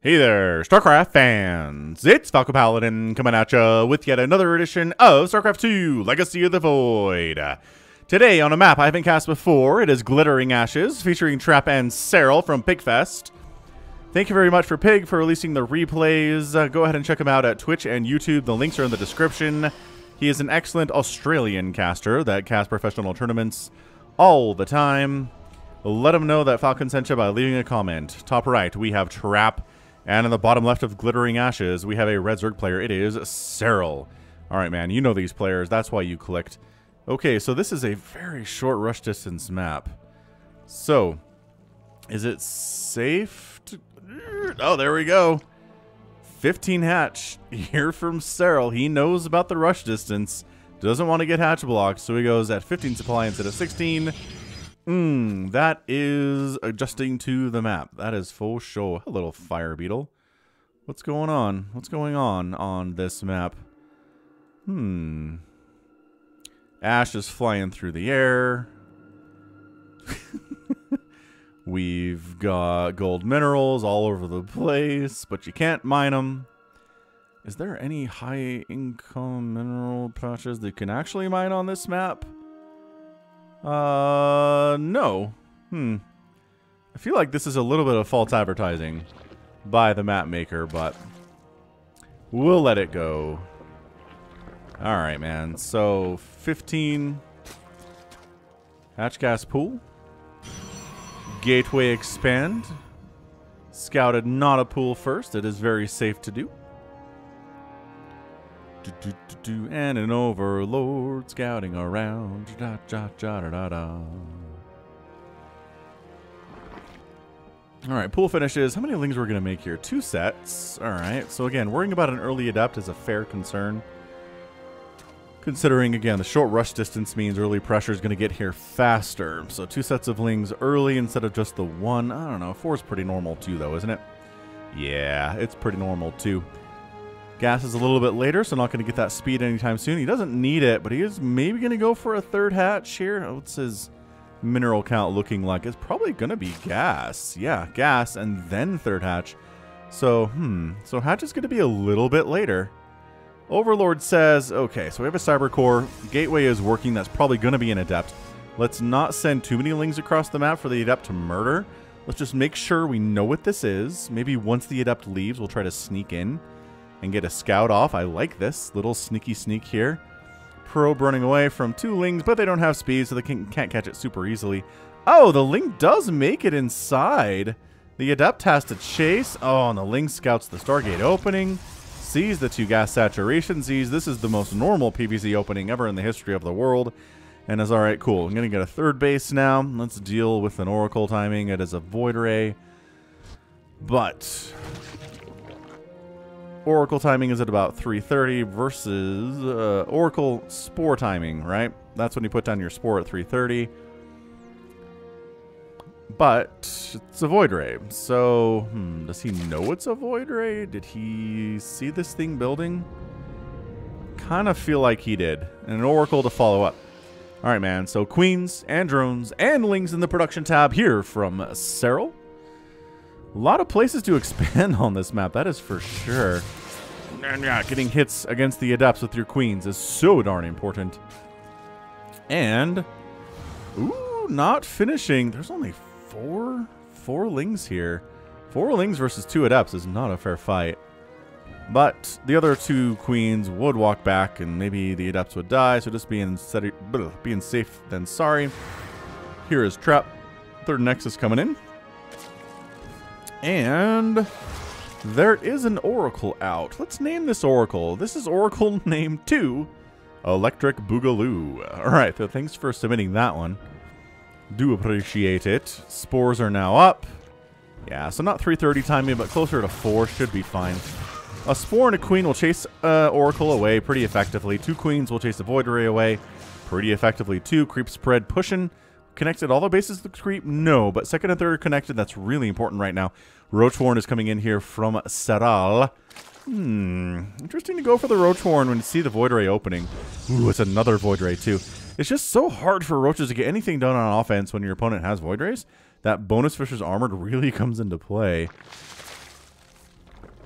Hey there, StarCraft fans! It's Falcon Paladin coming at ya with yet another edition of StarCraft 2 Legacy of the Void. Today on a map I haven't cast before, it is Glittering Ashes, featuring Trap and Serral from Pigfest. Thank you very much for Pig for releasing the replays. Go ahead and check him out at Twitch and YouTube. The links are in the description. He is an excellent Australian caster that casts professional tournaments all the time. Let him know that Falcon sent you by leaving a comment. Top right, we have Trap. And in the bottom left of Glittering Ashes, we have a Red Zerg player. It is Serral. Alright, man, you know these players. That's why you clicked. Okay, so this is a very short rush distance map. So, is it safe to... Oh, there we go. 15 hatch here from Serral. He knows about the rush distance. Doesn't want to get hatch blocked, so he goes at 15 supply instead of 16. That is adjusting to the map. That is full show. Hello, fire beetle. What's going on? What's going on this map? Ash is flying through the air. We've got gold minerals all over the place, but you can't mine them. Is there any high income mineral patches that you can actually mine on this map? No. I feel like this is a little bit of false advertising by the map maker, but we'll let it go. Alright, man. So, 15 hatch gas pool. Gateway expand. Scouted not a pool first. It is very safe to do. And an overlord scouting around. Alright, pool finishes. How many lings we're going to make here? 2 sets. Alright, so again, worrying about an early adept is a fair concern. Considering, again, the short rush distance means early pressure is going to get here faster. So 2 sets of lings early instead of just the 1. I don't know. 4 is pretty normal too, though, isn't it? Yeah, it's pretty normal too. Gas is a little bit later, so not going to get that speed anytime soon. He doesn't need it, but he is maybe going to go for a 3rd hatch here. What's his mineral count looking like? It's probably going to be gas. Yeah, gas and then 3rd hatch. So, so hatch is going to be a little bit later. Overlord says, okay, so we have a cyber core. Gateway is working. That's probably going to be an adept. Let's not send too many lings across the map for the adept to murder. Let's just make sure we know what this is. Maybe once the adept leaves, we'll try to sneak in and get a scout off. I like this little sneaky sneak here. Probe running away from 2 lings, but they don't have speed, so they can't catch it super easily. Oh, the ling does make it inside. The adept has to chase. Oh, and the ling scouts the Stargate opening. Sees the 2 gas saturation. Sees this is the most normal PvZ opening ever in the history of the world. And is alright, cool. I'm going to get a 3rd base now. Let's deal with an Oracle timing. It is a Void Ray. But Oracle timing is at about 3:30 versus Oracle Spore timing, right? That's when you put down your Spore at 3:30. But it's a Void Ray. So, does he know it's a Void Ray? Did he see this thing building? Kind of feel like he did. And an Oracle to follow up. Alright, man. So, Queens and Drones and Lings in the production tab here from Serral. A lot of places to expand on this map, that is for sure. And yeah, getting hits against the adepts with your queens is so darn important. And, ooh, not finishing. There's only four lings here. 4 lings versus 2 adepts is not a fair fight. But the other 2 queens would walk back, and maybe the adepts would die. So just being safe than sorry. Here is Trap. 3rd Nexus coming in. And there is an Oracle out. Let's name this Oracle. This is Oracle name 2, Electric Boogaloo. Alright, so thanks for submitting that one. Do appreciate it. Spores are now up. Yeah, so not 3:30 timing, but closer to 4 should be fine. A Spore and a Queen will chase Oracle away pretty effectively. 2 Queens will chase a Void Ray away pretty effectively too. Creep spread pushing. Connected all the bases to the creep? No, but 2nd and 3rd are connected. That's really important right now. Roachhorn is coming in here from Serral. Interesting to go for the Roachhorn when you see the Void Ray opening. Ooh, it's another Void Ray too. It's just so hard for Roaches to get anything done on offense when your opponent has Void Rays. That bonus Fisher's Armored really comes into play.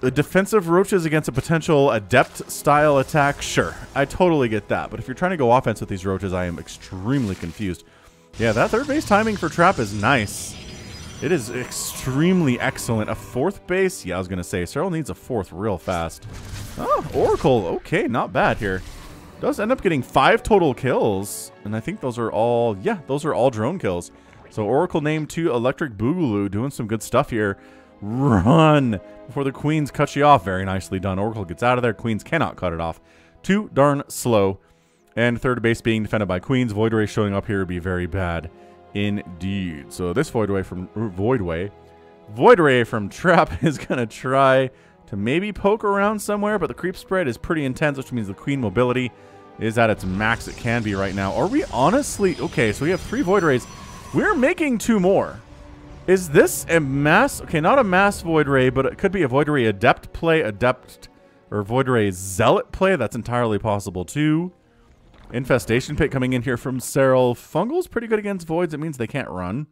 defensive roaches against a potential adept style attack, sure, I totally get that. But if you're trying to go offense with these roaches, I am extremely confused. Yeah, that third base timing for Trap is nice. It is extremely excellent. A fourth base? Yeah, I was going to say, Serral needs a fourth real fast. Oh, Oracle. Okay, not bad here. Does end up getting 5 total kills. And I think those are all, yeah, those are all drone kills. So Oracle named 2 Electric Boogaloo, doing some good stuff here. Run before the Queens cut you off. Very nicely done. Oracle gets out of there. Queens cannot cut it off. Too darn slow. And third base being defended by Queens. Void Ray showing up here would be very bad indeed. So this Void Ray from Trap is going to try to maybe poke around somewhere, but the creep spread is pretty intense, which means the Queen mobility is at its max it can be right now. Are we honestly... Okay, so we have 3 Void Rays. We're making 2 more. Is this a mass... Okay, not a mass Void Ray, but it could be a Void Ray Adept play, or Void Ray Zealot play. That's entirely possible too. Infestation Pit coming in here from Serral. Fungal's pretty good against Voids. It means they can't run.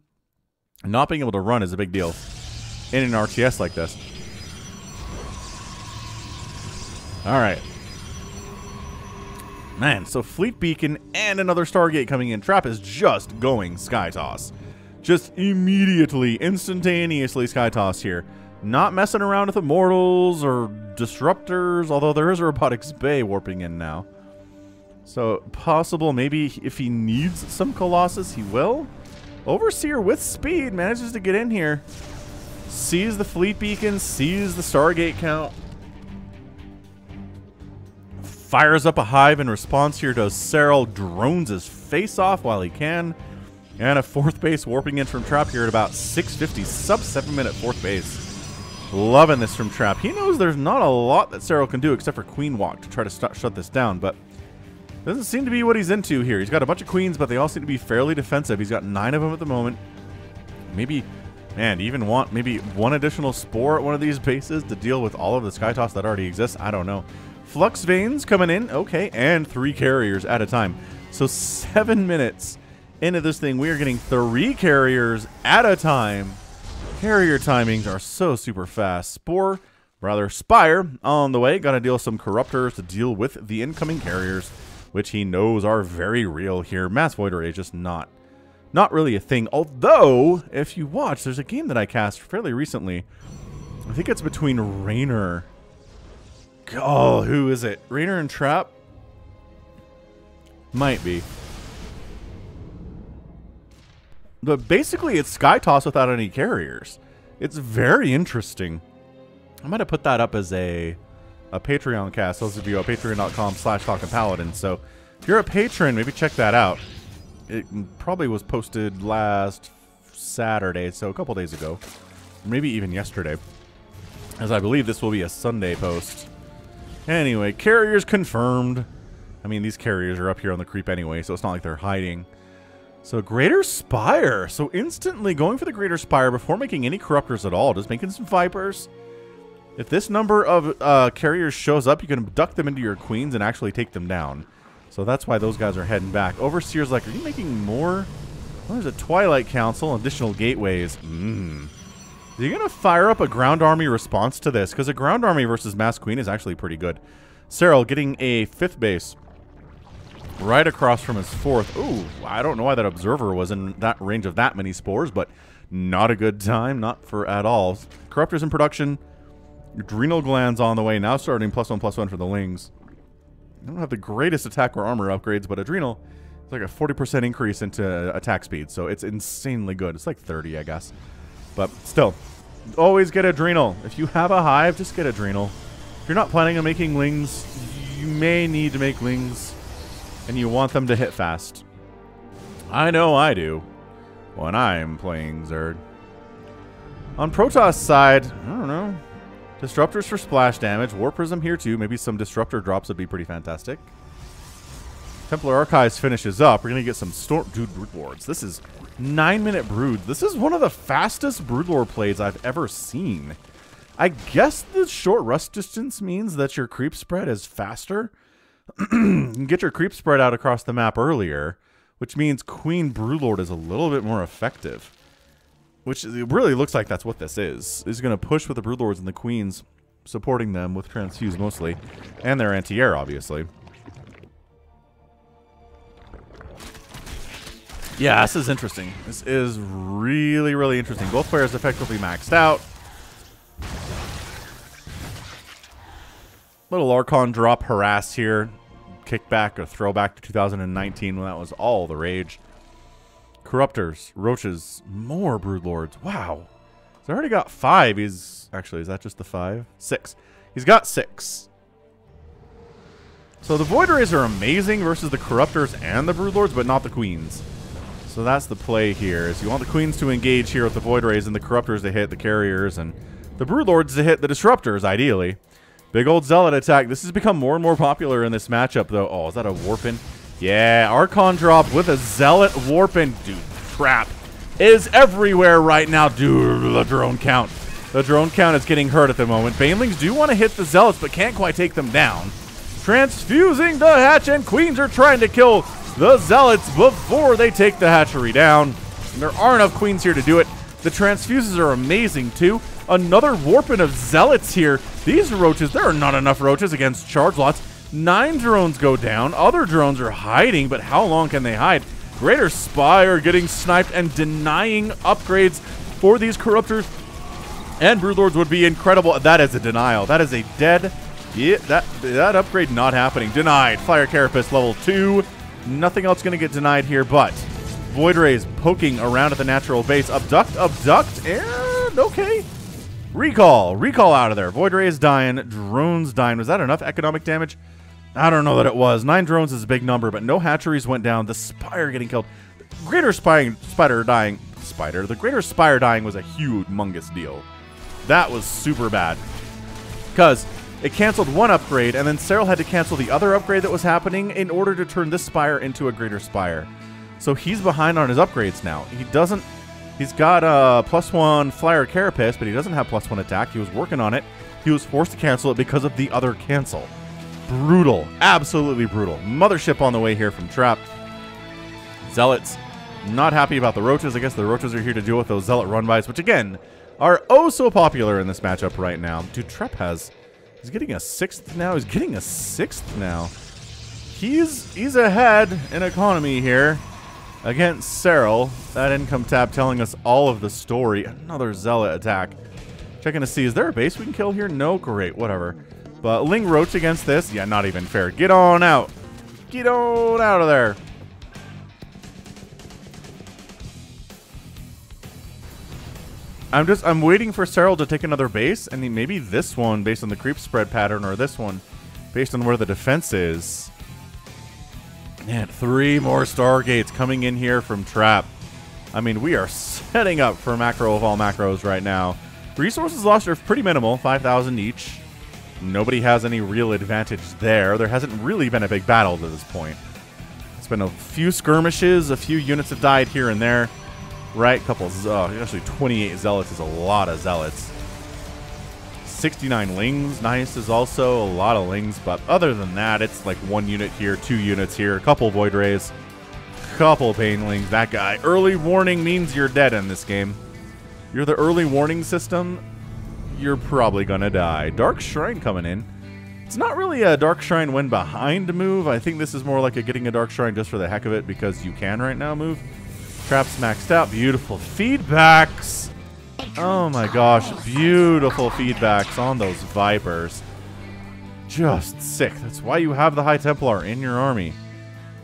Not being able to run is a big deal in an RTS like this. Alright. Man, so Fleet Beacon and another Stargate coming in. Trap is just going Sky Toss. Just immediately, instantaneously Sky Toss here. Not messing around with Immortals or Disruptors, although there is a Robotics Bay warping in now. So, possible, maybe if he needs some Colossus, he will. Overseer with speed manages to get in here. Sees the Fleet Beacon, sees the Stargate count. Fires up a hive in response here. Does Serral, drones his face off while he can. And a fourth base warping in from Trap here at about 650. Sub 7-minute fourth base. Loving this from Trap. He knows there's not a lot that Serral can do except for Queen Walk to try to shut this down, but doesn't seem to be what he's into here. He's got a bunch of Queens, but they all seem to be fairly defensive. He's got 9 of them at the moment. Maybe, man, even want maybe 1 additional Spore at one of these bases to deal with all of the Sky Toss that already exists. I don't know. Flux Veins coming in. Okay, and 3 carriers at a time. So 7 minutes into this thing, we are getting 3 carriers at a time. Carrier timings are so super fast. Spire on the way. Got to deal with some Corruptors to deal with the incoming carriers, which he knows are very real here. Mass Void Ray is just not really a thing. Although, if you watch, there's a game that I cast fairly recently. I think it's between Raynor. Oh, who is it? Raynor and Trap? Might be. But basically, it's Sky Toss without any carriers. It's very interesting. I'm going to put that up as a Patreon cast. Those of you at patreon.com/TalkinPaladin. So if you're a patron, maybe check that out. It probably was posted last Saturday, so a couple days ago. Maybe even yesterday, as I believe this will be a Sunday post. Anyway, carriers confirmed. I mean, these carriers are up here on the creep anyway, so it's not like they're hiding. So Greater Spire. So instantly going for the Greater Spire before making any Corruptors at all. Just making some Vipers. If this number of carriers shows up, you can abduct them into your Queens and actually take them down. So that's why those guys are heading back. Overseer's like, are you making more? Well, there's a Twilight Council, additional gateways. Are you going to fire up a ground army response to this? Because a ground army versus Mass Queen is actually pretty good. Serral getting a 5th base right across from his 4th. Ooh, I don't know why that Observer was in that range of that many Spores, but not a good time. Not for at all. Corruptors in production. Adrenal Glands on the way. Now starting +1/+1 for the Lings. I don't have the greatest attack or armor upgrades, but Adrenal is like a 40% increase into attack speed, so it's insanely good. It's like 30, I guess. But still, always get Adrenal. If you have a hive, just get Adrenal. If you're not planning on making Lings, you may need to make Lings, and you want them to hit fast. I know I do when I'm playing Zerg. On Protoss side, I don't know. Disruptors for splash damage. War Prism here too. Maybe some Disruptor drops would be pretty fantastic. Templar Archives finishes up. We're going to get some Dude, Brood Lords. This is 9-minute Brood. This is one of the fastest Brood Lord plays I've ever seen. I guess the short rust distance means that your creep spread is faster. You can get your creep spread out across the map earlier, which means Queen Brood Lord is a little bit more effective. Which it really looks like that's what this is. Is going to push with the Brood Lords and the Queens supporting them with transfuse mostly. And their anti-air, obviously. Yeah, this is interesting. This is really, really interesting. Both players effectively maxed out. Little Archon drop harass here. Kickback or throwback to 2019 when that was all the rage. Corruptors, Roaches, more Broodlords. Wow. He's already got 5. Actually, is that just the 5? 6. He's got 6. So the Void Rays are amazing versus the Corruptors and the Broodlords, but not the Queens. So that's the play here, is you want the Queens to engage here with the Void Rays and the Corruptors to hit the Carriers and the Broodlords to hit the Disruptors, ideally. Big old Zealot attack. This has become more and more popular in this matchup, though. Oh, is that a Warpin? Yeah, Archon drop with a Zealot Warpin. Dude, crap is everywhere right now. Dude, the drone count. The drone count is getting hurt at the moment. Banelings do want to hit the Zealots, but can't quite take them down. Transfusing the hatch, and Queens are trying to kill the Zealots before they take the hatchery down. And there aren't enough Queens here to do it. The transfuses are amazing, too. Another Warpin of Zealots here. These Roaches, there are not enough Roaches against charge lots. 9 drones go down. Other drones are hiding, but how long can they hide? Greater Spire getting sniped and denying upgrades for these Corruptors. And Broodlords would be incredible. That is a denial. That is a dead... Yeah, that upgrade not happening. Denied. Fire Carapace level 2. Nothing else going to get denied here, but Void Rays poking around at the natural base. Abduct, and okay. Recall out of there. Void Rays dying, drones dying. Was that enough economic damage? I don't know that it was. 9 drones is a big number, but no hatcheries went down. The Spire getting killed. The Greater Spire dying was a humongous deal. That was super bad. Because it canceled one upgrade, and then Serral had to cancel the other upgrade that was happening in order to turn this Spire into a Greater Spire. So he's behind on his upgrades now. He's got a +1 Flyer Carapace, but he doesn't have +1 attack. He was working on it. He was forced to cancel it because of the other cancel. Brutal. Absolutely brutal. Mothership on the way here from Trap. Zealots not happy about the Roaches. I guess the Roaches are here to deal with those Zealot run-bys, which again are oh so popular in this matchup right now. Dude, Trap he's getting a 6th now. He's getting a 6th now. He's ahead in economy here against Serral. That income tab telling us all of the story. Another Zealot attack. Checking to see, is there a base we can kill here? No? Great, whatever. But Ling Roach against this? Yeah, not even fair. Get on out. Get on out of there. I'm waiting for Serral to take another base, and maybe this one based on the creep spread pattern, or this one based on where the defense is. Man, 3 more Stargates coming in here from Trap. I mean, we are setting up for macro of all macros right now. Resources lost are pretty minimal, 5,000 each. Nobody has any real advantage there. There hasn't really been a big battle to this point. It's been a few skirmishes, a few units have died here and there. Right, actually 28 Zealots is a lot of Zealots. 69 Lings, nice, is also a lot of Lings, but other than that, it's like 1 unit here, 2 units here, a couple Void Rays, couple Banelings. That guy. Early warning means you're dead in this game. You're the early warning system, you're probably gonna die. Dark Shrine coming in. It's not really a Dark Shrine when behind move. I think this is more like getting a Dark Shrine just for the heck of it because you can right now move. Traps maxed out. Beautiful feedbacks. Oh my gosh. Beautiful feedbacks on those Vipers. Just sick. That's why you have the High Templar in your army.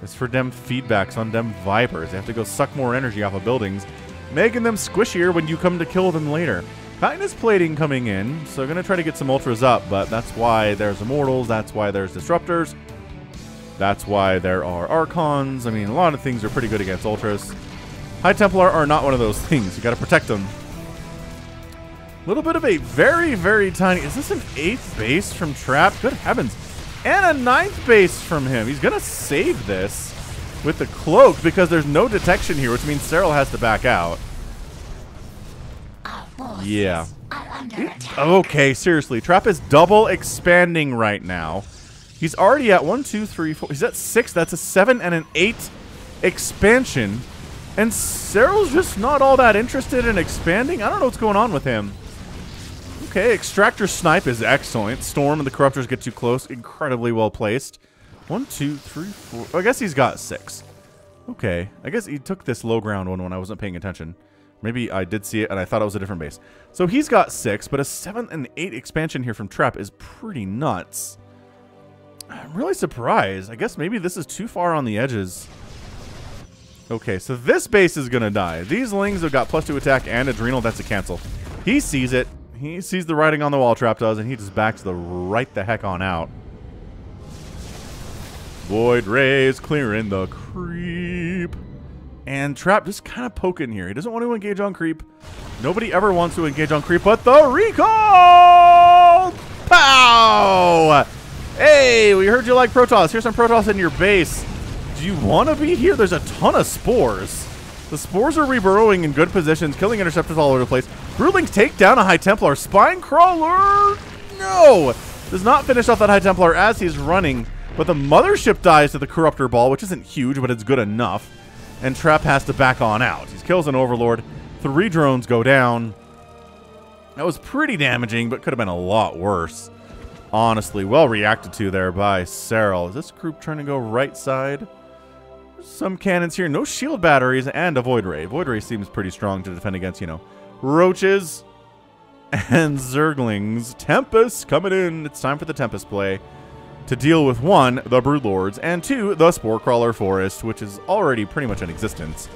It's for them feedbacks on them Vipers. They have to go suck more energy off of buildings, making them squishier when you come to kill them later. Kindness Plating coming in, so going to try to get some Ultras up, but that's why there's Immortals, that's why there's Disruptors, that's why there are Archons. I mean, a lot of things are pretty good against Ultras. High Templar are not one of those things. You got to protect them. A little bit of a very, very tiny... Is this an 8th base from Trap? Good heavens. And a 9th base from him. He's going to save this with the Cloak because there's no detection here, which means Serral has to back out. Yeah. Okay, seriously. Trap is double expanding right now. He's already at 1, 2, 3, 4. He's at 6. That's a 7 and an 8 expansion. And Serral's just not all that interested in expanding. I don't know what's going on with him. Okay, Extractor Snipe is excellent. Storm and the Corruptors get too close. Incredibly well placed. 1, 2, 3, 4. Oh, I guess he's got 6. Okay. I guess he took this low ground one when I wasn't paying attention. Maybe I did see it and I thought it was a different base. So he's got 6, but a 7 and 8 expansion here from Trap is pretty nuts. I'm really surprised. I guess maybe this is too far on the edges. Okay, so this base is going to die. These Lings have got +2 attack and Adrenal. That's a cancel. He sees it. He sees the writing on the wall, Trap does, and he just backs right the heck on out. Void Rays clearing the creep. And Trap just kind of poking here. He doesn't want to engage on creep. Nobody ever wants to engage on creep, but the recall! Pow! Hey, we heard you like Protoss. Here's some Protoss in your base. Do you want to be here? There's a ton of spores. The spores are reburrowing in good positions, killing interceptors all over the place. Broodlings take down a High Templar. Spine Crawler, no! Does not finish off that High Templar as he's running, but the Mothership dies to the Corruptor Ball, which isn't huge, but it's good enough. And Trap has to back on out. He kills an Overlord. 3 drones go down. That was pretty damaging, but could have been a lot worse. Honestly, well reacted to there by Serral. Is this group trying to go right side? Some cannons here, no shield batteries, and a Void Ray. Void Ray seems pretty strong to defend against, you know, roaches and Zerglings. Tempest coming in. It's time for the Tempest play to deal with 1, the Broodlords, and 2, the Spore Crawler Forest, which is already pretty much in existence,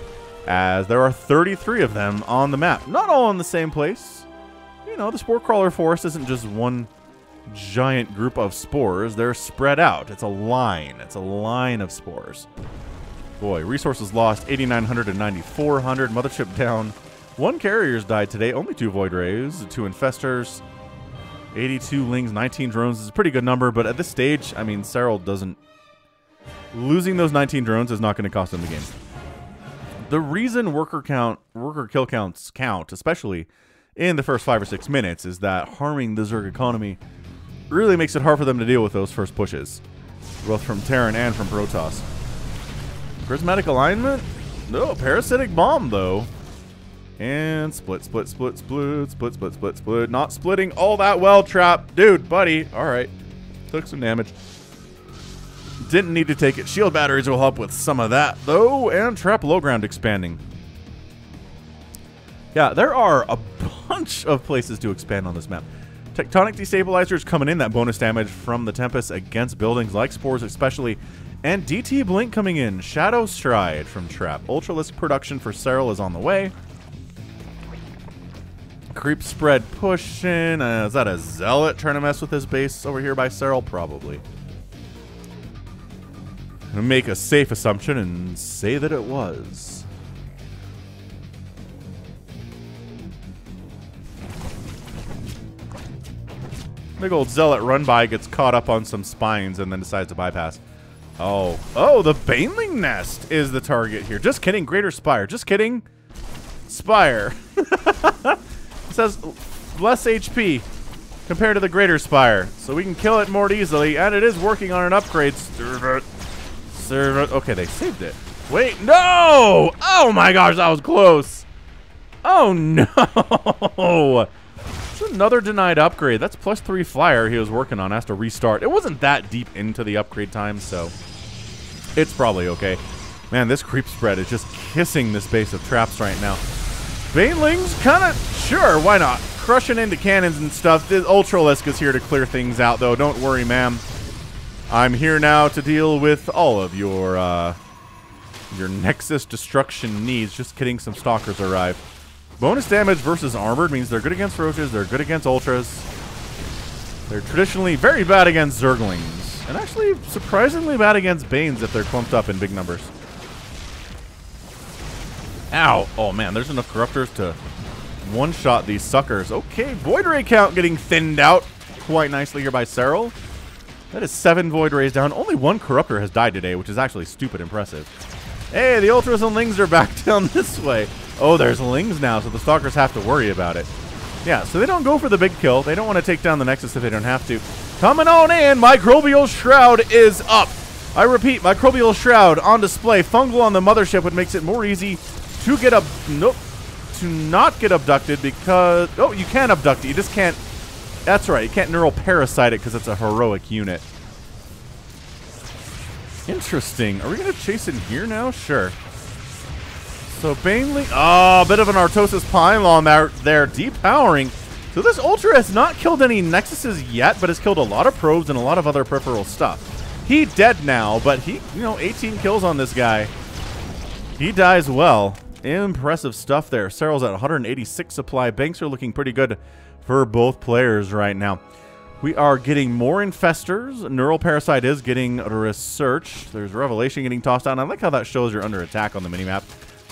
as there are 33 of them on the map. Not all in the same place. You know, the Spore Crawler Forest isn't just one giant group of spores. They're spread out. It's a line. It's a line of spores. Boy, resources lost, 8,900 and 9,400. Mothership down. 1 carrier's died today. Only 2 Void Rays, 2 Infestors, 82 Lings, 19 drones is a pretty good number, but at this stage, I mean, Serral doesn't... Losing those 19 drones is not going to cost him the game. The reason worker kill counts count, especially in the first 5 or 6 minutes, is that harming the Zerg economy really makes it hard for them to deal with those first pushes, both from Terran and from Protoss. Prismatic alignment? No, parasitic bomb though. And split. Not splitting all that well, Trap. Dude, buddy. Alright. Took some damage. Didn't need to take it. Shield batteries will help with some of that, though. And Trap low ground expanding. Yeah, there are a bunch of places to expand on this map. Tectonic Destabilizers coming in, that bonus damage from the Tempest against buildings like Spores especially. And DT Blink coming in. Shadow Stride from Trap. Ultralisk production for Serral is on the way. Creep spread pushing. Is that a Zealot trying to mess with his base over here by Serral? Probably. I'm going to make a safe assumption and say that it was. Big old Zealot run by, gets caught up on some spines and then decides to bypass. Oh, the Baneling Nest is the target here. Just kidding, Greater Spire. Just kidding. Spire. It says less HP compared to the Greater Spire, so we can kill it more easily, and it is working on an upgrade. Okay, they saved it. Wait, no! Oh my gosh, that was close. Oh no! It's another denied upgrade. That's +3 flyer he was working on. Has to restart. It wasn't that deep into the upgrade time, so it's probably okay. Man, this creep spread is just kissing this base of traps right now. Banelings, kind of, sure, why not? Crushing into cannons and stuff. The Ultralisk is here to clear things out, though. Don't worry, ma'am. I'm here now to deal with all of your Nexus destruction needs. Just kidding, some Stalkers arrive. Bonus damage versus Armored means they're good against Roaches, they're good against Ultras. They're traditionally very bad against Zerglings. And actually surprisingly bad against Banes if they're clumped up in big numbers. Ow! Oh man, there's enough Corruptors to one-shot these suckers. Okay, Void Ray count getting thinned out quite nicely here by Serral. That is 7 Void Rays down. Only 1 Corruptor has died today, which is actually stupid impressive. Hey, the Ultras and Lings are back down this way. Oh, there's Lings now, so the Stalkers have to worry about it. Yeah, so they don't go for the big kill. They don't want to take down the Nexus if they don't have to. Coming on in, Microbial Shroud is up. I repeat, Microbial Shroud on display. Fungal on the Mothership, which makes it more easy to not get abducted because... Oh, you can abduct it. You just can't That's right. You can't neural parasite it because it's a heroic unit. Interesting. Are we going to chase in here now? Sure. So Baneling... Oh, a bit of an Artosis Pylon there. Depowering. So this Ultra has not killed any Nexuses yet, but has killed a lot of probes and a lot of other peripheral stuff. He dead now, but he, 18 kills on this guy. He dies well. Impressive stuff there. Serral's at 186 supply. Banks are looking pretty good for both players right now. We are getting more Infestors. Neural Parasite is getting researched. There's Revelation getting tossed out. I like how that shows you're under attack on the minimap,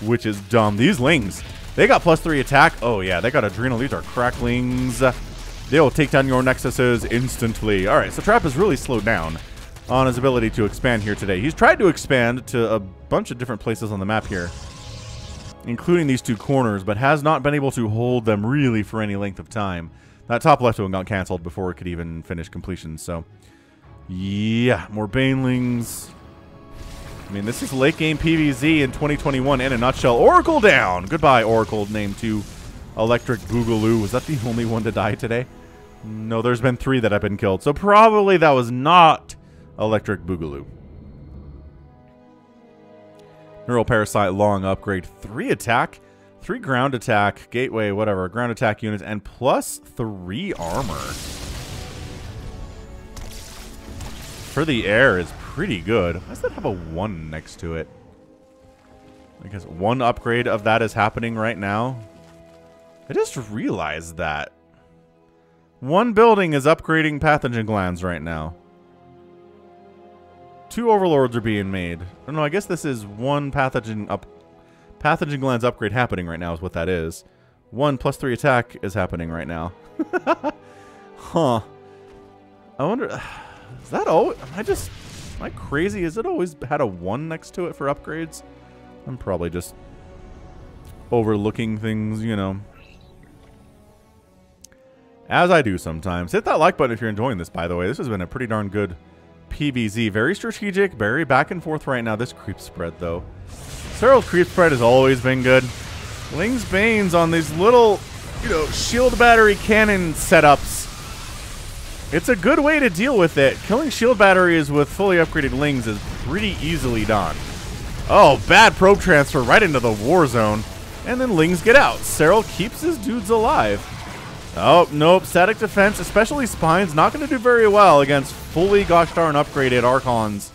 which is dumb. These Lings, they got +3 attack. Oh, yeah, they got Adrenal. These are Cracklings. They'll take down your Nexuses instantly. All right, so Trap has really slowed down on his ability to expand here today. He's tried to expand to a bunch of different places on the map here, including these two corners, but has not been able to hold them really for any length of time. That top left one got canceled before it could even finish completion, so yeah, more Banelings. I mean, this is late game PvZ in 2021 in a nutshell. Oracle down! Goodbye, Oracle, named 2. Electric Boogaloo. Was that the only one to die today? No, there's been 3 that have been killed, so probably that was not Electric Boogaloo. Neural Parasite long upgrade. 3 attack, 3 ground attack, gateway, whatever, ground attack units, and +3 armor. For the air is pretty good. Why does that have a 1 next to it? I guess 1 upgrade of that is happening right now. I just realized that. 1 building is upgrading pathogen glands right now. 2 overlords are being made. Oh, no, I guess this is 1 pathogen glands upgrade happening right now is what that is. 1 +3 attack is happening right now. Huh. I wonder, is that all? Am I crazy? Has it always had a 1 next to it for upgrades? I'm probably just overlooking things, as I do sometimes. Hit that like button if you're enjoying this, by the way. This has been a pretty darn good PvZ. Very strategic, very back and forth right now. This creep spread, though. Serral's creep spread has always been good. Ling's Banes on these little, shield battery cannon setups. It's a good way to deal with it. Killing shield batteries with fully upgraded Lings is pretty easily done. Oh, bad probe transfer right into the war zone. And then Lings get out. Serral keeps his dudes alive. Oh, nope. Static defense, especially Spines, not going to do very well against fully gosh darn upgraded Archons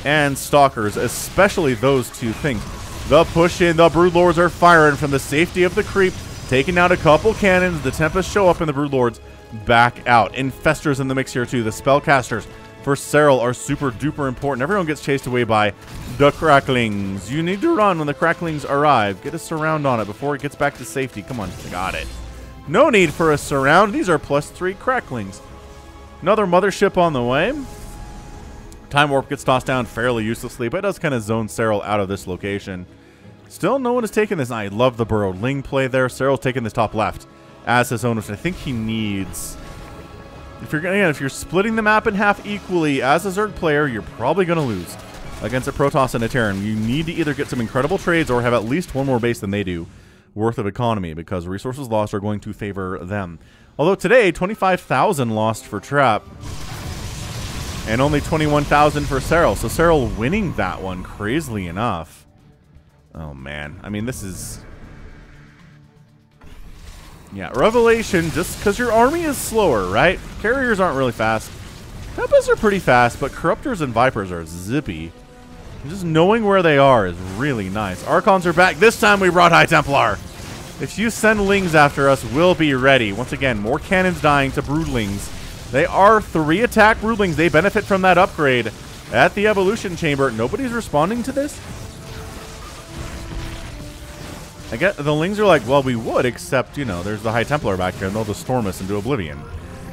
and Stalkers, especially those 2 things. The push in, the Broodlords are firing from the safety of the creep, taking out a couple cannons. The Tempest show up and the Broodlords back out. Infestors in the mix here too. The Spellcasters for Serral are super duper important. Everyone gets chased away by the Cracklings. You need to run when the Cracklings arrive. Get a surround on it before it gets back to safety. Come on, got it. No need for a surround. These are +3 Cracklings. Another mothership on the way. Time Warp gets tossed down fairly uselessly, but it does kind of zone Serral out of this location. Still, no one has taken this. I love the Burrowed Ling play there. Serral's taking this top left as his own, which I think he needs. If you're splitting the map in half equally as a Zerg player, you're probably going to lose against a Protoss and a Terran. You need to either get some incredible trades or have at least 1 more base than they do worth of economy, because resources lost are going to favor them. Although today, 25,000 lost for Trap and only 21,000 for Serral. So Serral winning that one, crazily enough. Oh, man. I mean, this is... Yeah, Revelation, just because your army is slower, right? Carriers aren't really fast. Tempests are pretty fast, but Corruptors and Vipers are zippy. Just knowing where they are is really nice. Archons are back. This time we brought High Templar. If you send Lings after us, we'll be ready. Once again, more cannons dying to Broodlings. They are 3 attack Broodlings. They benefit from that upgrade at the Evolution Chamber. Nobody's responding to this? I get the Lings are like, well, we would, except, there's the High Templar back here, and they'll just storm us into oblivion.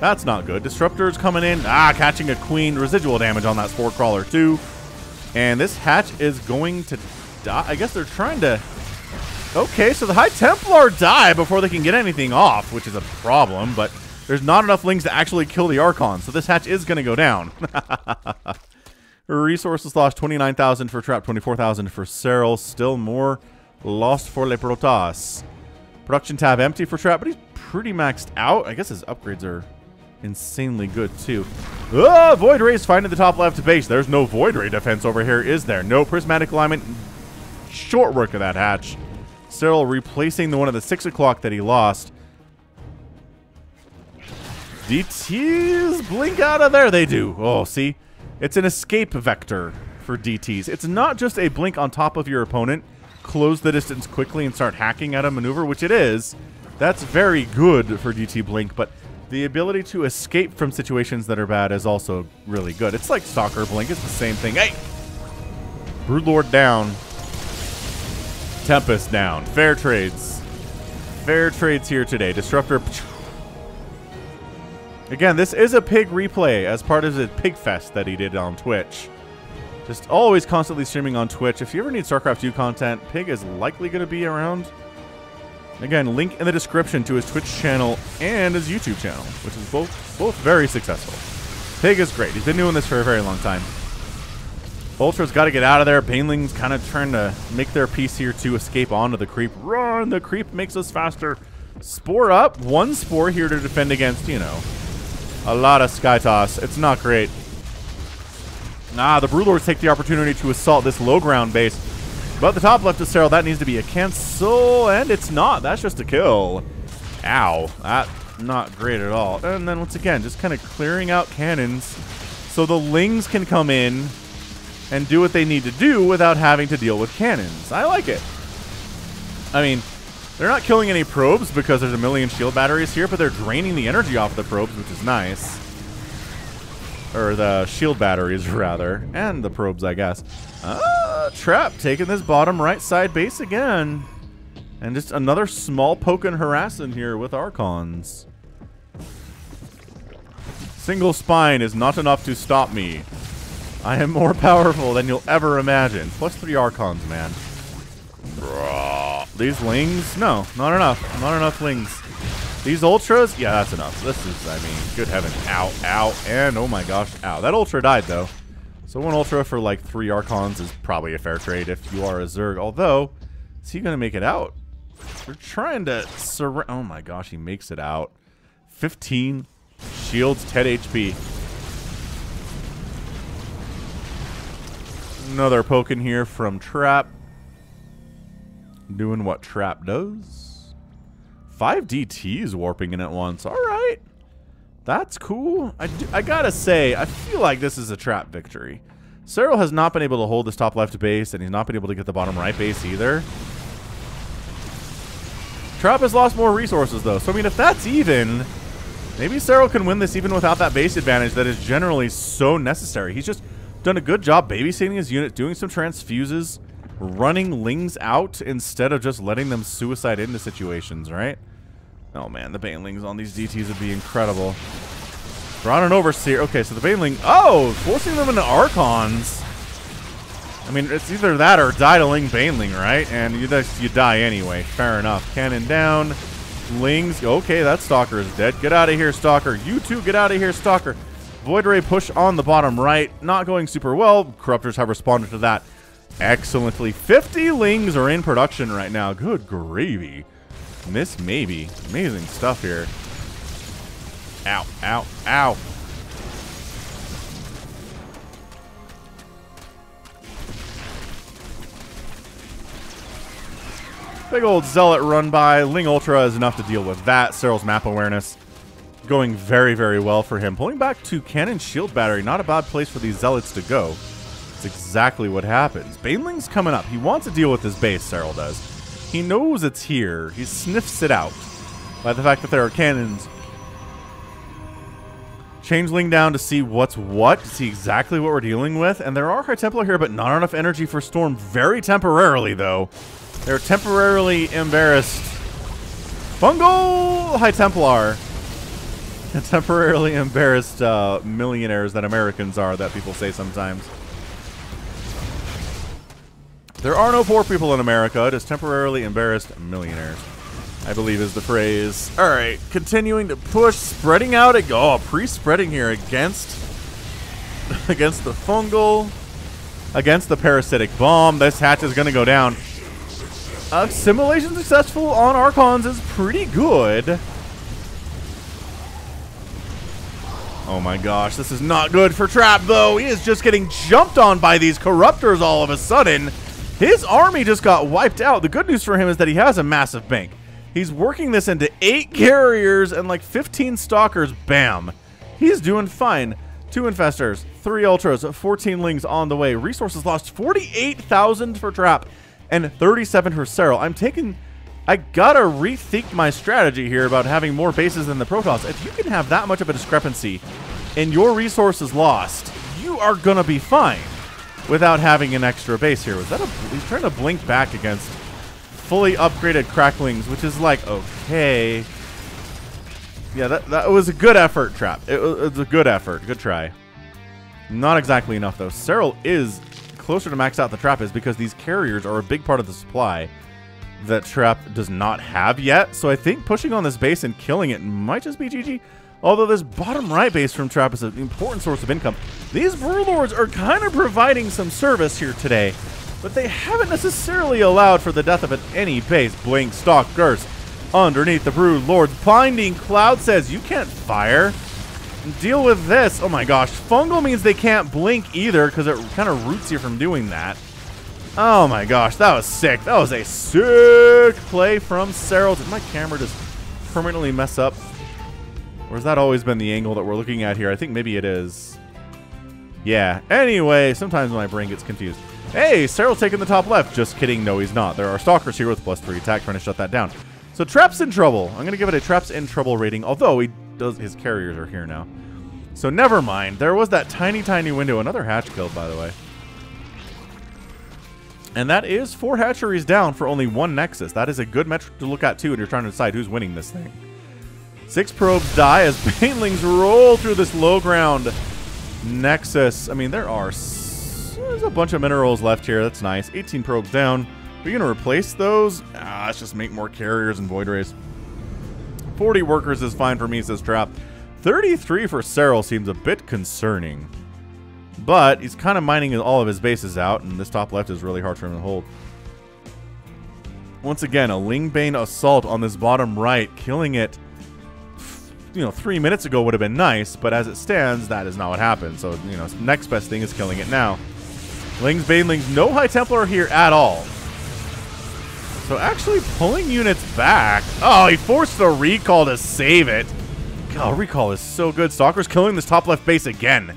That's not good. Disruptors coming in. Catching a Queen. Residual damage on that Spore Crawler, too. And this hatch is going to die. I guess they're trying to... Okay, so the High Templar die before they can get anything off, which is a problem, but there's not enough Lings to actually kill the Archon, so this hatch is going to go down. Resources lost, 29,000 for Trap, 24,000 for Serral. Still more lost for Le Protoss. Production tab empty for Trap, but he's pretty maxed out. I guess his upgrades are insanely good, too. Void Ray's finding the top left base. There's no Void Ray defense over here, is there? No prismatic alignment. Short work of that hatch. Serral replacing the one of the 6 o'clock that he lost. DTs blink out of there. They do. Oh, see? It's an escape vector for DTs. It's not just a blink on top of your opponent, close the distance quickly and start hacking at a maneuver, which it is. That's very good for DT blink, but the ability to escape from situations that are bad is also really good. It's like Stalker blink. It's the same thing. Hey! Broodlord down. Tempest down. Fair trades. Fair trades here today. Disruptor. Again, this is a pig replay as part of the pig fest that he did on Twitch. Just always constantly streaming on Twitch. If you ever need StarCraft 2 content, Pig is likely going to be around. Again, link in the description to his Twitch channel and his YouTube channel, which is both very successful. Pig is great. He's been doing this for a very long time. Ultra's got to get out of there. Baneling's kind of trying to make their piece here to escape onto the creep. Run! The creep makes us faster. Spore up. 1 spore here to defend against, you know, a lot of Sky Toss. It's not great. The Broodlords take the opportunity to assault this low ground base. But the top left of Serral, that needs to be a cancel, and it's not. That's just a kill. Ow. That's not great at all. And then once again, just kind of clearing out cannons so the Lings can come in and do what they need to do without having to deal with cannons. I like it. I mean, they're not killing any probes because there's a million shield batteries here, but they're draining the energy off the probes, which is nice. Or the shield batteries, rather. And the probes, I guess. Trap taking this bottom right side base again. And just another small poke and harassing here with Archons. Single spine is not enough to stop me. I am more powerful than you'll ever imagine. +3 Archons, man. These Lings? No, not enough. Not enough Lings. These Ultras? Yeah, that's enough. This is, I mean, good heaven. Ow, ow, and oh my gosh, ow. That Ultra died, though. So 1 Ultra for like 3 Archons is probably a fair trade if you are a Zerg. Although, is he going to make it out? They're trying to surround. Oh my gosh, he makes it out. 15 shields, 10 HP. Another poke in here from Trap. Doing what Trap does. 5 DTs warping in at once. Alright. That's cool. I gotta say, I feel like this is a Trap victory. Serral has not been able to hold this top left base, and he's not been able to get the bottom right base either. Trap has lost more resources, though. So, I mean, if that's even, maybe Serral can win this even without that base advantage that is generally so necessary. He's just done a good job babysitting his unit, doing some transfuses, running Lings out instead of just letting them suicide into situations, right? Oh, man, the Banelings on these DTs would be incredible. Brought an Overseer. Okay, so the Baneling... Oh, forcing them into Archons. I mean, it's either that or die to Ling Baneling, right? And you die anyway. Fair enough. Cannon down. Lings. Okay, that Stalker is dead. Get out of here, Stalker. You too, get out of here, Stalker. Void Ray push on the bottom right. Not going super well. Corruptors have responded to that excellently. 50 Lings are in production right now. Good gravy. Miss maybe. Amazing stuff here. Ow, ow, ow. Big old Zealot run by. Ling Ultra is enough to deal with that. Serral's map awareness going very, very well for him. Pulling back to Cannon Shield Battery. Not a bad place for these Zealots to go. It's exactly what happens. Baneling's coming up. He wants to deal with this base, Serral does. He knows it's here. He sniffs it out by the fact that there are cannons. Changeling down to see what's what, to see exactly what we're dealing with. And there are High Templar here, but not enough energy for Storm. Very temporarily, though. They're temporarily embarrassed. Fungal High Templar. Temporarily embarrassed millionaires that Americans are, that people say sometimes. There are no poor people in America, just temporarily embarrassed millionaires, I believe is the phrase. All right, continuing to push, spreading out. Oh, pre-spreading here against the fungal, against the parasitic bomb. This hatch is going to go down. Simulation successful on Archons is pretty good. Oh my gosh, this is not good for Trap, though. He is just getting jumped on by these Corruptors all of a sudden. His army just got wiped out. The good news for him is that he has a massive bank. He's working this into 8 carriers and like 15 stalkers. Bam. He's doing fine. 2 infestors, 3 ultras, 14 lings on the way. Resources lost 48,000 for Trap and 37 for Serral. I gotta rethink my strategy here about having more bases than the Protoss. If you can have that much of a discrepancy and your resources lost, you are gonna be fine without having an extra base here. Was that he's trying to blink back against fully upgraded cracklings, which is like, okay. Yeah, that was a good effort, Trap. It was a good effort. Good try. Not exactly enough, though. Serral is closer to max out the Trap is because these carriers are a big part of the supply that Trap does not have yet. So I think pushing on this base and killing it might just be GG. Although this bottom right base from Trap is an important source of income. These Broodlords are kind of providing some service here today, but they haven't necessarily allowed for the death of any base. Blink, Stalk, Curse underneath the Broodlords. Blinding Cloud says you can't fire. Deal with this. Oh my gosh. Fungal means they can't blink either because it kind of roots you from doing that. Oh my gosh, that was sick. That was a sick play from Serral. Did my camera just permanently mess up? Or has that always been the angle that we're looking at here? I think maybe it is. Yeah. Anyway, sometimes my brain gets confused. Hey, Serral taking the top left. Just kidding. No, he's not. There are stalkers here with +3 attack trying to shut that down. So Trap's in trouble. I'm going to give it a Trap's in trouble rating, although his carriers are here now. So never mind. There was that tiny, tiny window. Another hatch killed, by the way. And that is 4 hatcheries down for only 1 Nexus. That is a good metric to look at, too, when you're trying to decide who's winning this thing. 6 probes die as Banelings roll through this low ground Nexus. I mean, there's a bunch of minerals left here. That's nice. 18 probes down. Are you going to replace those? Let's just make more carriers and Void Rays. 40 workers is fine for me, says Trap. 33 for Serral seems a bit concerning. But he's kind of mining all of his bases out, and this top left is really hard for him to hold. Once again, a Lingbane assault on this bottom right, killing it. 3 minutes ago would have been nice, but as it stands, that is not what happened. So, next best thing is killing it now. Banelings, no High Templar here at all. So actually pulling units back. Oh, he forced a recall to save it. God, recall is so good. Stalker's killing this top left base again.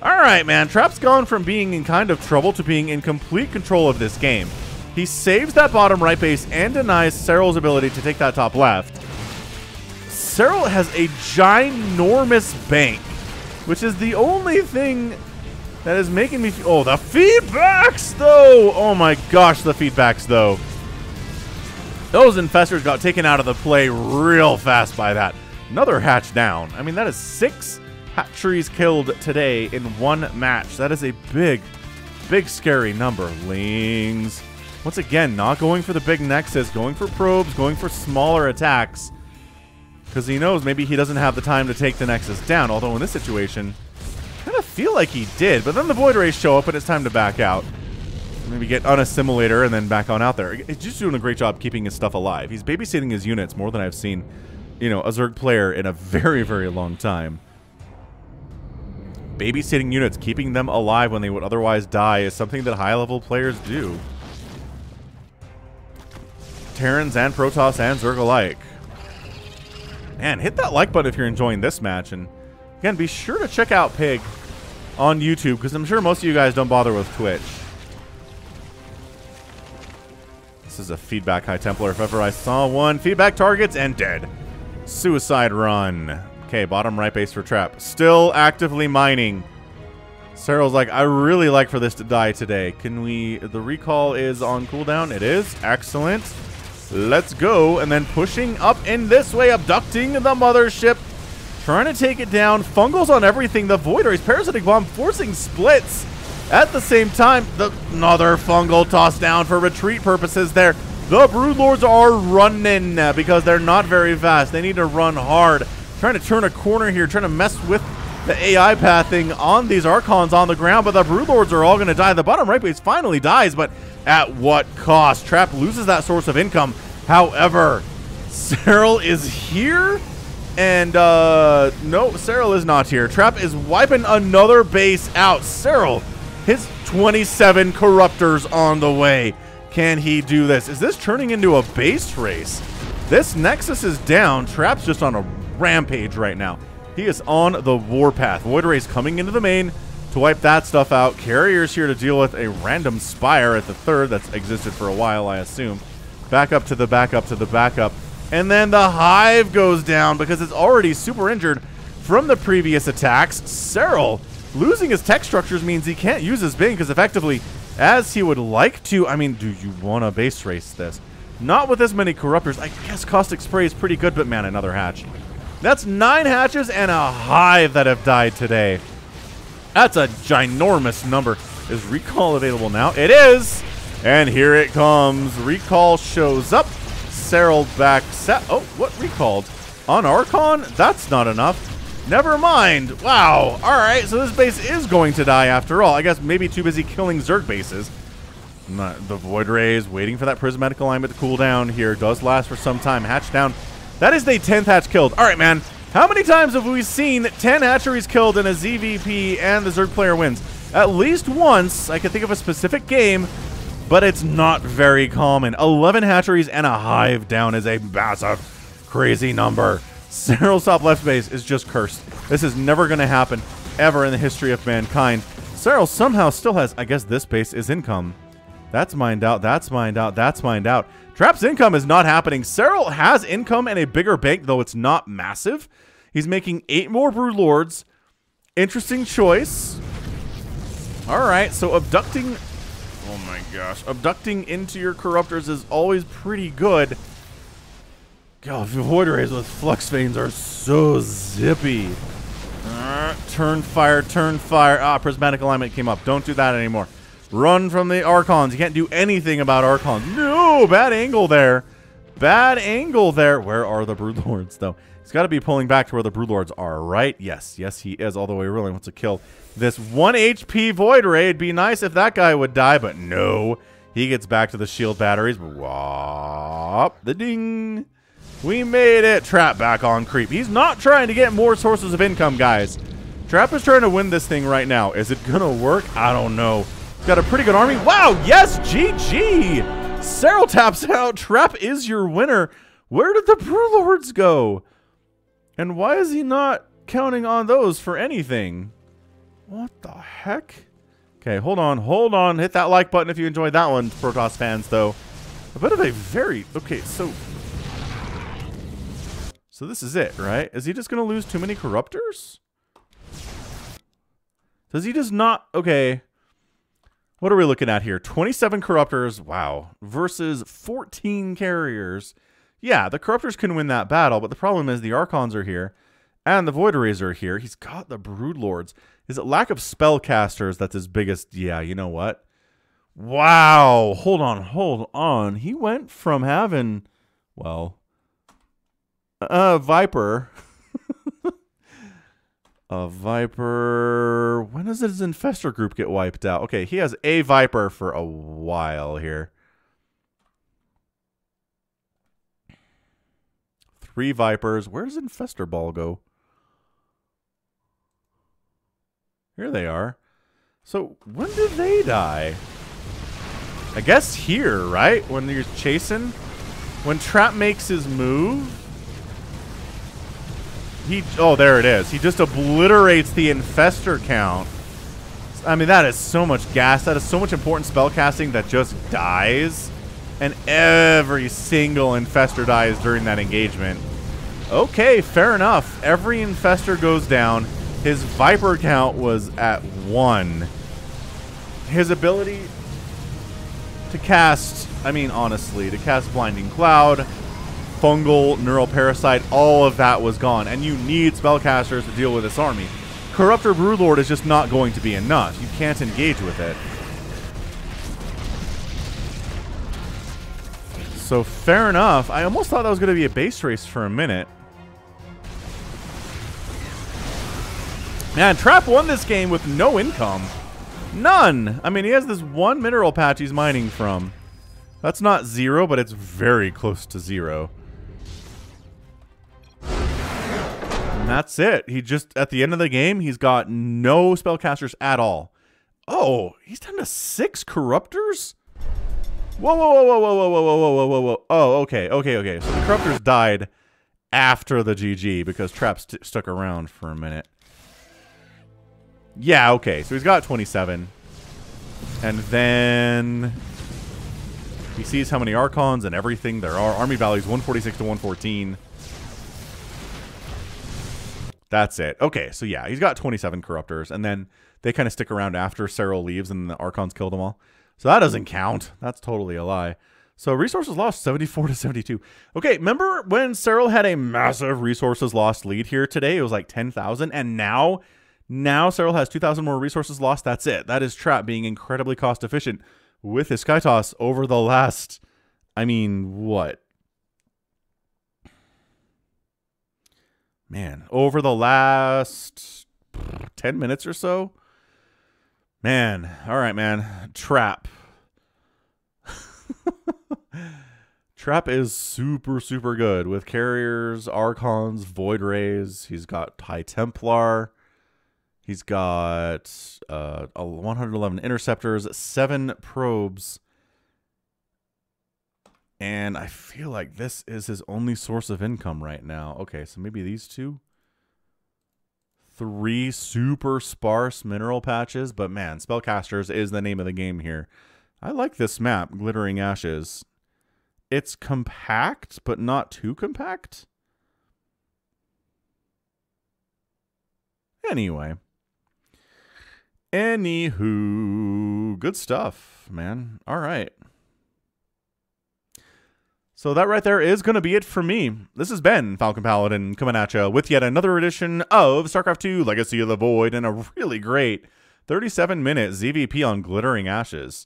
Alright, man. Trap's gone from being in kind of trouble to being in complete control of this game. He saves that bottom right base and denies Serral's ability to take that top left. Serral has a ginormous bank, which is the only thing that is making me... Oh, the feedbacks, though! Oh my gosh, the feedbacks, though. Those infestors got taken out of the play real fast by that. Another hatch down. I mean, that is 6... hatcheries killed today in 1 match. That is a big, big scary number. Lings. Once again, not going for the big Nexus, going for probes, going for smaller attacks. Because he knows maybe he doesn't have the time to take the Nexus down. Although in this situation, I kind of feel like he did. But then the Void Rays show up and it's time to back out. Maybe get on Assimilator and then back on out there. He's just doing a great job keeping his stuff alive. He's babysitting his units more than I've seen, a Zerg player in a very, very long time. Babysitting units, keeping them alive when they would otherwise die is something that high-level players do. Terrans and Protoss and Zerg alike. Man, hit that like button if you're enjoying this match. And again, be sure to check out Pig on YouTube, because I'm sure most of you guys don't bother with Twitch. This is a feedback High Templar if ever I saw one. Feedback targets and dead. Suicide run. Okay, bottom right base for Trap. Still actively mining. Serral's like, I really like for this to die today. Can we... The recall is on cooldown. It is. Excellent. Let's go. And then pushing up in this way, abducting the mothership. Trying to take it down. Fungals on everything. The Void Rays, Parasitic Bomb, forcing splits. At the same time, another fungal tossed down for retreat purposes there. The Broodlords are running because they're not very fast. They need to run hard. Trying to turn a corner here, trying to mess with the AI pathing on these Archons on the ground, but the Broodlords are all going to die. The bottom right base finally dies, but at what cost? Trap loses that source of income. However, Serral is here And, no, Serral is not here. Trap is wiping another base out. Serral, his 27 Corruptors on the way. Can he do this? Is this turning into a base race? This Nexus is down. Trap's just on a rampage right now. He is on the warpath. Void Ray's coming into the main to wipe that stuff out. Carrier's here to deal with a random Spire at the third that's existed for a while, I assume. Back up to the backup to the backup. And then the Hive goes down because it's already super injured from the previous attacks. Serral losing his tech structures means he can't use his Bing because effectively, as he would like to, I mean, do you want to base race this? Not with this many Corruptors. I guess Caustic Spray is pretty good, but man, another hatch. That's 9 hatches and a Hive that have died today. That's a ginormous number. Is Recall available now? It is! And here it comes. Recall shows up. Serral back set. Oh, what recalled? On Archon? That's not enough. Never mind. Wow. Alright, so this base is going to die after all. I guess maybe too busy killing Zerg bases. The Void Ray is waiting for that Prismatic Alignment to cool down here. Does last for some time. Hatch down. That is the 10th hatch killed. Alright, man. How many times have we seen 10 hatcheries killed in a ZVP and the Zerg player wins? At least once. I can think of a specific game, but it's not very common. 11 hatcheries and a Hive down is a massive, crazy number. Serral's top left base is just cursed. This is never going to happen ever in the history of mankind. Serral somehow still has, I guess this base is income. That's mined out, that's mined out, that's mined out. Trap's income is not happening. Serral has income and a bigger bank, though it's not massive. He's making 8 more Broodlords. Interesting choice. All right, so abducting... Oh my gosh. Abducting into your Corruptors is always pretty good. God, Void Rays with Flux Veins are so zippy. Turn fire, turn fire. Ah, Prismatic Alignment came up. Don't do that anymore. Run from the Archons. You can't do anything about Archons. No, bad angle there. Bad angle there. Where are the Broodlords, though? He's got to be pulling back to where the Broodlords are, right? Yes, yes, he is. Although he really wants to kill this 1 HP Void Ray. It'd be nice if that guy would die, but no. He gets back to the shield batteries. Whop, the ding. We made it. Trap back on creep. He's not trying to get more sources of income, guys. Trap is trying to win this thing right now. Is it going to work? I don't know. He's got a pretty good army. Wow, yes, GG. Serral taps out. Trap is your winner. Where did the Broodlords go? And why is he not counting on those for anything? What the heck? Okay, hold on, hold on. Hit that like button if you enjoyed that one, Protoss fans, though. A bit of a very... Okay, so this is it, right? Is he just going to lose too many Corruptors? Does he just not... Okay. What are we looking at here? 27 Corruptors, wow, versus 14 Carriers. Yeah, the Corruptors can win that battle, but the problem is the Archons are here, and the Void Rays are here. He's got the Broodlords. Is it lack of spellcasters that's his biggest... Yeah, you know what? Wow, hold on, hold on. He went from having, well, Viper. A Viper. When does his Infestor group get wiped out? Okay, he has a Viper for a while here. 3 Vipers. Where does Infestor Ball go? Here they are. So, when did they die? I guess here, right? When you're chasing? When Trap makes his move? Oh, there it is. He just obliterates the Infestor count. I mean, that is so much gas. That is so much important spell casting that just dies. And every single Infestor dies during that engagement. Okay, fair enough. Every Infestor goes down. His Viper count was at 1. His ability to cast, I mean, honestly, to cast Blinding Cloud, Fungal, Neural Parasite, all of that was gone. And you need spellcasters to deal with this army. Corruptor Broodlord is just not going to be enough. You can't engage with it. So, fair enough. I almost thought that was going to be a base race for a minute. Man, Trap won this game with no income. None! I mean, he has this 1 mineral patch he's mining from. That's not 0, but it's very close to 0. that's it. He just, at the end of the game, he's got no spellcasters at all. Oh, he's down to 6 corruptors? Whoa, whoa, whoa, whoa, whoa, whoa, whoa, whoa, whoa, whoa, whoa. Oh, okay, okay, okay. So the corruptors died after the GG because Trap stuck around for a minute. Yeah, okay. So he's got 27. And then he sees how many Archons and everything there are. Army values 146 to 114. That's it. Okay, so yeah, he's got 27 corruptors, and then they kind of stick around after Serral leaves and the Archons killed them all. So that doesn't count. That's totally a lie. So resources lost 74 to 72. Okay, remember when Serral had a massive resources lost lead here today? It was like 10,000, and now Serral has 2,000 more resources lost. That's it. That is Trap being incredibly cost efficient with his Sky Toss over the last, I mean, what? Man, over the last 10 minutes or so? Man, all right, man. Trap. Trap is super, super good with carriers, Archons, Void Rays. He's got High Templar. He's got 111 Interceptors, 7 Probes. And I feel like this is his only source of income right now. Okay, so maybe these two. 3 super sparse mineral patches. But man, Spellcasters is the name of the game here. I like this map, Glittering Ashes. It's compact, but not too compact. Anyway. Anywho, good stuff, man. All right. So that right there is going to be it for me. This has been Falcon Paladin coming at you with yet another edition of StarCraft 2 Legacy of the Void and a really great 37-minute ZVP on Glittering Ashes.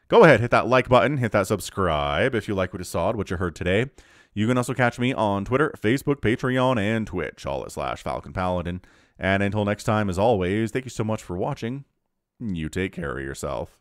Go ahead, hit that like button, hit that subscribe if you like what you saw, what you heard today. You can also catch me on Twitter, Facebook, Patreon, and Twitch, all at /Falcon Paladin. And until next time, as always, thank you so much for watching. You take care of yourself.